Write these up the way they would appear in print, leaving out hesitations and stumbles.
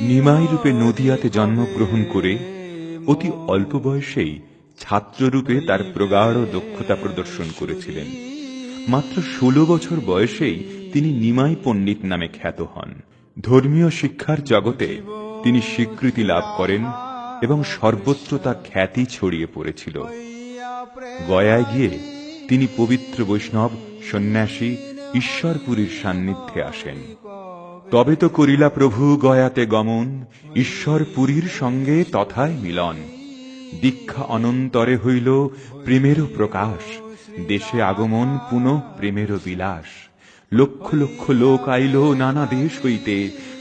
নিমাই রূপে নদিয়াতে জন্মগ্রহণ করে অতি অল্প বয়সেই ছাত্ররূপে তার প্রগাঢ় দক্ষতা প্রদর্শন করেছিলেন। মাত্র 16 বছর বয়সেই তিনি নিমাই পণ্ডিত নামে খ্যাত হন। ধর্মীয় শিক্ষার জগতে তিনি স্বীকৃতি লাভ করেন এবং সর্বত্র তার খ্যাতি ছড়িয়ে পড়েছিল। গয়ায় গিয়ে তিনি পবিত্র বৈষ্ণব সন্ন্যাসী ঈশ্বরপুরীর সান্নিধ্যে আসেন। তবে তো করিলা প্রভু গয়াতে গমন, ঈশ্বরপুরীর সঙ্গে তথায় মিলন। দীক্ষা অনন্তরে হইল প্রেমেরও প্রকাশ, দেশে আগমন পুনঃ প্রেমেরও বিলাস। লক্ষ লক্ষ লোক আইল নানা দেশ হইতে,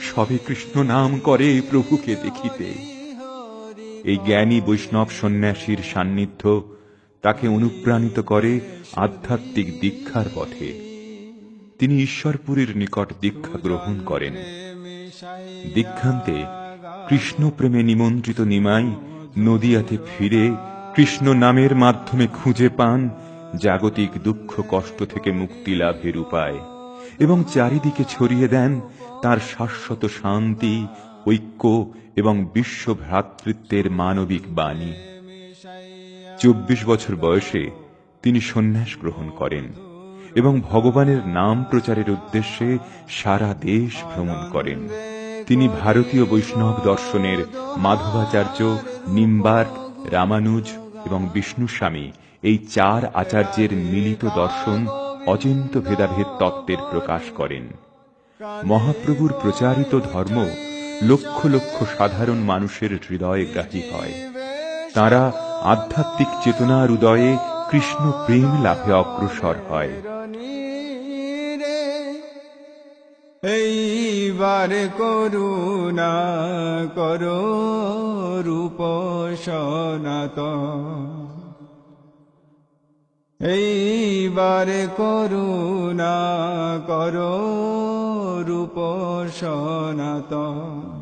সবে কৃষ্ণ নাম করে প্রভুকে দেখিতে। এই জ্ঞানী বৈষ্ণব সন্ন্যাসীর সান্নিধ্য তাকে অনুপ্রাণিত করে আধ্যাত্মিক দীক্ষার পথে। তিনি ঈশ্বরপুরীর নিকট দীক্ষা গ্রহণ করেন। দীক্ষান্তে কৃষ্ণ প্রেমে নিমন্ত্রিত নিমাই নদিয়াতে ফিরে কৃষ্ণ নামের মাধ্যমে খুঁজে পান জাগতিক দুঃখ কষ্ট থেকে মুক্তি লাভের উপায় এবং চারিদিকে ছড়িয়ে দেন তার শাশ্বত শান্তি, ঐক্য এবং বিশ্ব ভ্রাতৃত্বের মানবিক বাণী। 24 বছর বয়সে তিনি সন্ন্যাস গ্রহণ করেন এবং ভগবানের নাম প্রচারের উদ্দেশ্যে সারা দেশ ভ্রমণ করেন। তিনি ভারতীয় বৈষ্ণব দর্শনের মাধবাচার্য, নিম্বার্ক, রামানুজ এবং বিষ্ণুস্বামী এই 4 আচার্যের মিলিত দর্শন অচিন্ত ভেদাভেদ তত্ত্বের প্রকাশ করেন। মহাপ্রভুর প্রচারিত ধর্ম লক্ষ লক্ষ সাধারণ মানুষের হৃদয়ে গ্রাহী হয়। তারা আধ্যাত্মিক চেতনার উদয়ে কৃষ্ণ প্রেম লাভে অগ্রসর হয়। এইবার করুণা করো রূপ সনাতন, এইবার করুণা করো রূপ সনাতন।